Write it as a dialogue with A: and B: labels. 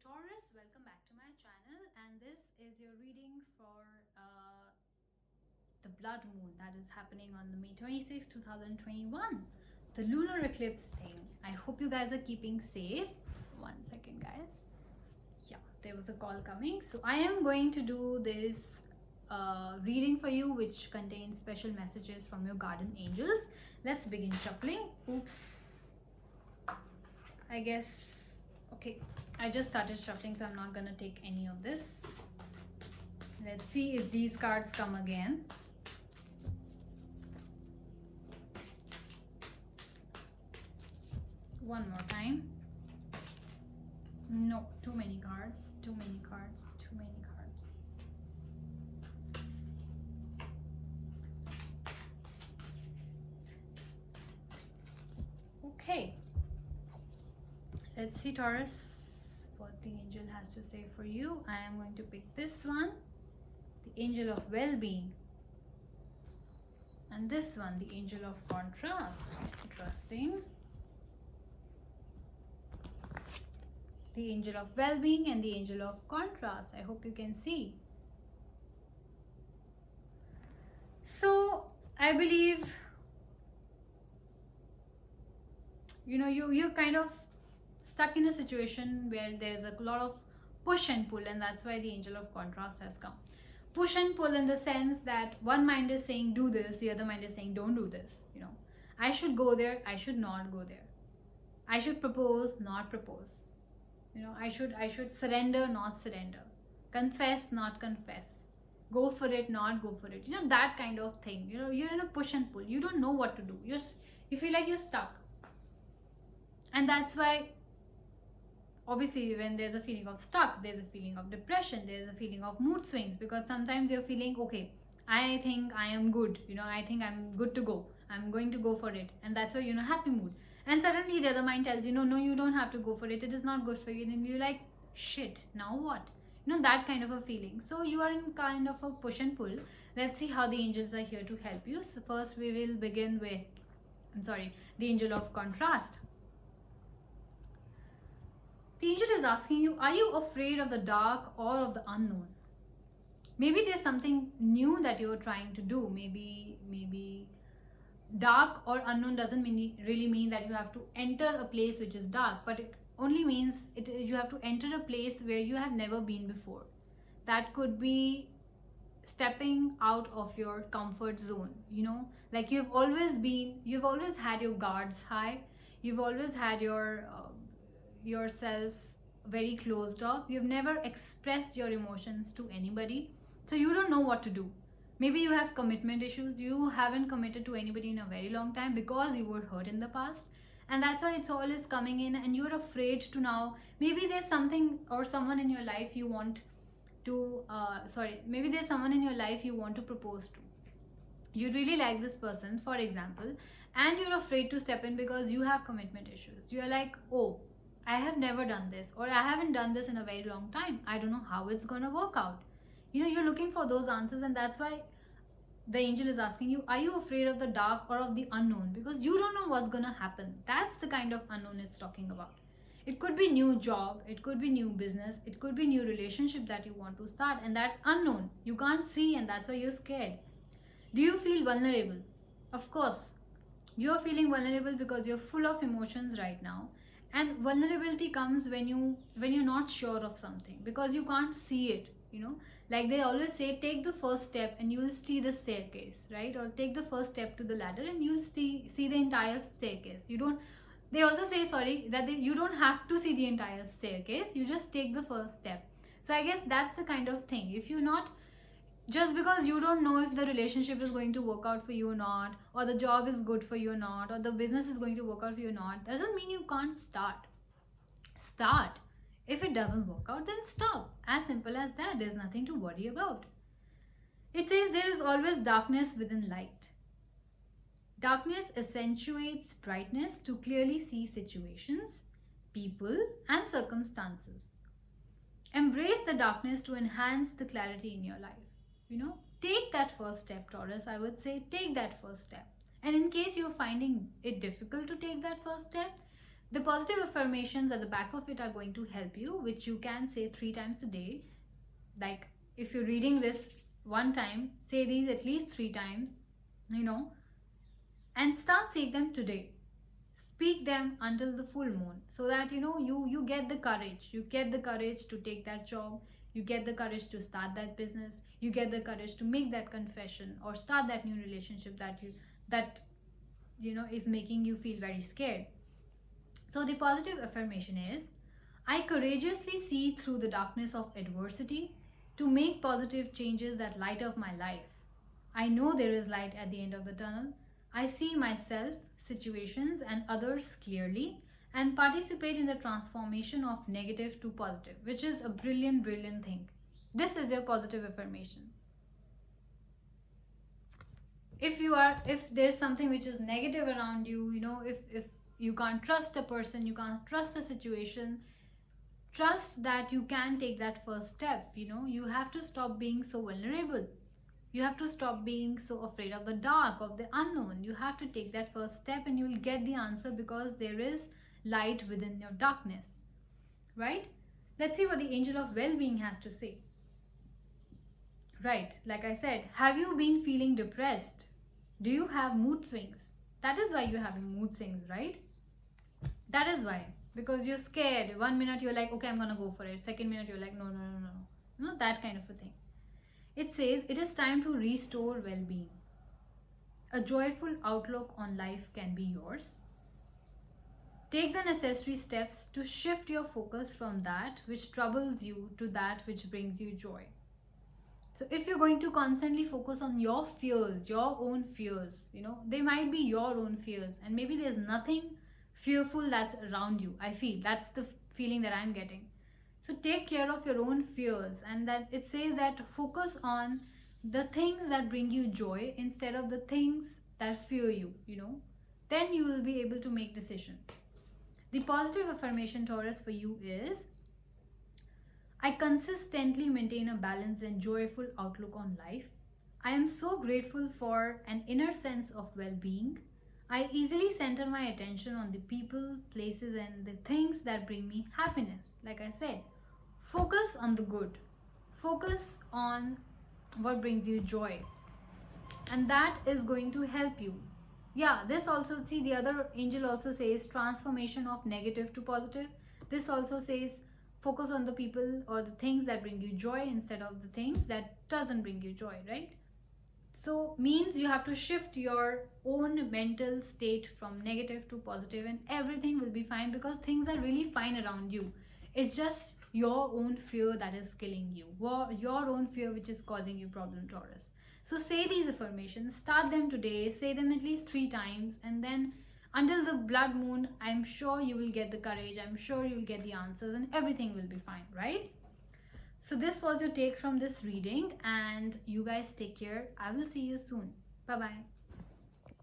A: Taurus, welcome back to my channel, and this is your reading for the blood moon that is happening on the May 26, 2021, the lunar eclipse thing. I hope you guys are keeping safe. One second, guys. Yeah, there was a call coming. So I am going to do this reading for you, which contains special messages from your guardian angels. Let's begin shuffling. Oops. I guess, okay, I just started shuffling, so I'm not gonna take any of this. Let's see if these cards come again. One more time. No, too many cards, too many cards, too many cards. Okay. Let's see, Taurus, what the angel has to say for you. I am going to pick this one, the angel of well-being. And this one, the angel of contrast. Interesting. The angel of well-being and the angel of contrast. I hope you can see. So, I believe, you know, you're kind of stuck in a situation where there's a lot of push and pull, and that's why the angel of contrast has come. Push and pull in the sense that one mind is saying do this, the other mind is saying don't do this. You know, I should go there, I should not go there. I should propose, not propose. You know, I should surrender, not surrender. Confess, not confess. Go for it, not go for it. You know, that kind of thing. You know, you're in a push and pull. You don't know what to do. You feel like you're stuck. And that's why, obviously, when there's a feeling of stuck, there's a feeling of depression, there's a feeling of mood swings, because sometimes you're feeling, okay, I think I am good, you know, I think I'm good to go, I'm going to go for it, and that's why you're in a happy mood. And suddenly the other mind tells you, no, you don't have to go for it, it is not good for you. And then you're like, shit, now what? You know, that kind of a feeling. So you are in kind of a push and pull. Let's see how the angels are here to help you. So first we will begin with, the angel of contrast. The angel is asking you, are you afraid of the dark or of the unknown? Maybe there's something new that you're trying to do. Maybe dark or unknown doesn't really mean that you have to enter a place which is dark, but it only means you have to enter a place where you have never been before. That could be stepping out of your comfort zone, you know, like you've always had your guards high, you've always had yourself very closed off, you've never expressed your emotions to anybody, so you don't know what to do. Maybe you have commitment issues, you haven't committed to anybody in a very long time because you were hurt in the past, and that's why it's always coming in, and you're afraid to now. Maybe there's something or someone in your life you want to maybe there's someone in your life you want to propose to. You really like this person, for example, and you're afraid to step in because you have commitment issues. You're like, oh, I have never done this, or I haven't done this in a very long time, I don't know how it's gonna work out. You know, you're looking for those answers, and that's why the angel is asking you, are you afraid of the dark or of the unknown? Because you don't know what's gonna happen. That's the kind of unknown it's talking about. It could be new job, it could be new business, it could be new relationship that you want to start, and that's unknown. You can't see, and that's why you're scared. Do you feel vulnerable? Of course, you're feeling vulnerable because you're full of emotions right now. And vulnerability comes when you're not sure of something, because you can't see it. You know, like they always say, take the first step and you will see the staircase, right? Or take the first step to the ladder and you'll see the entire staircase. They also say, you don't have to see the entire staircase, you just take the first step. So I guess that's the kind of thing. If you're not, just because you don't know if the relationship is going to work out for you or not, or the job is good for you or not, or the business is going to work out for you or not, doesn't mean you can't start. If it doesn't work out, then stop. As simple as that. There's nothing to worry about. It says there is always darkness within light. Darkness accentuates brightness to clearly see situations, people, and circumstances. Embrace the darkness to enhance the clarity in your life. You know, take that first step, Taurus. I would say take that first step. And in case you're finding it difficult to take that first step, The positive affirmations at the back of it are going to help you, which you can say 3 times a day. Like if you're reading this one time, say these at least 3 times, and start saying them today. Speak them until the full moon, so that you get the courage. You get the courage to take that job. You get the courage to start that business. You get the courage to make that confession or start that new relationship that is making you feel very scared. So the positive affirmation is, I courageously see through the darkness of adversity to make positive changes that light up my life. I know there is light at the end of the tunnel. I see myself, situations, and others clearly and participate in the transformation of negative to positive, which is a brilliant, brilliant thing. This is your positive affirmation. If there's something which is negative around you, if you can't trust a person, you can't trust a situation, trust that you can take that first step. You have to stop being so vulnerable. You have to stop being so afraid of the dark, of the unknown. You have to take that first step and you will get the answer, because there is light within your darkness, right? Let's see what the angel of well-being has to say. Right, like I said, have you been feeling depressed? Do you have mood swings? That is why you're having mood swings, right? That is why, because you're scared. 1 minute you're like, okay, I'm gonna go for it. Second minute you're like, no, that kind of a thing. It says it is time to restore well-being. A joyful outlook on life can be yours. Take the necessary steps to shift your focus from that which troubles you to that which brings you joy. So if you're going to constantly focus on your fears, your own fears, they might be your own fears, and maybe there's nothing fearful that's around you. I feel that's the feeling that I'm getting. So take care of your own fears, and that it says that focus on the things that bring you joy instead of the things that fear you, then you will be able to make decisions. The positive affirmation, Taurus, for you is, I consistently maintain a balanced and joyful outlook on life. I am so grateful for an inner sense of well-being. I easily center my attention on the people, places, and the things that bring me happiness. Like I said, focus on the good. Focus on what brings you joy. And that is going to help you. Yeah, this also, see, the other angel also says transformation of negative to positive. This also says focus on the people or the things that bring you joy instead of the things that doesn't bring you joy, right? So means you have to shift your own mental state from negative to positive, and everything will be fine, because things are really fine around you. It's just your own fear that is killing you, your own fear which is causing you problem, Taurus. So say these affirmations, start them today, say them at least 3 times, and then until the blood moon, I'm sure you will get the courage, I'm sure you will get the answers, and everything will be fine, right? So this was your take from this reading, and you guys take care. I will see you soon. Bye-bye.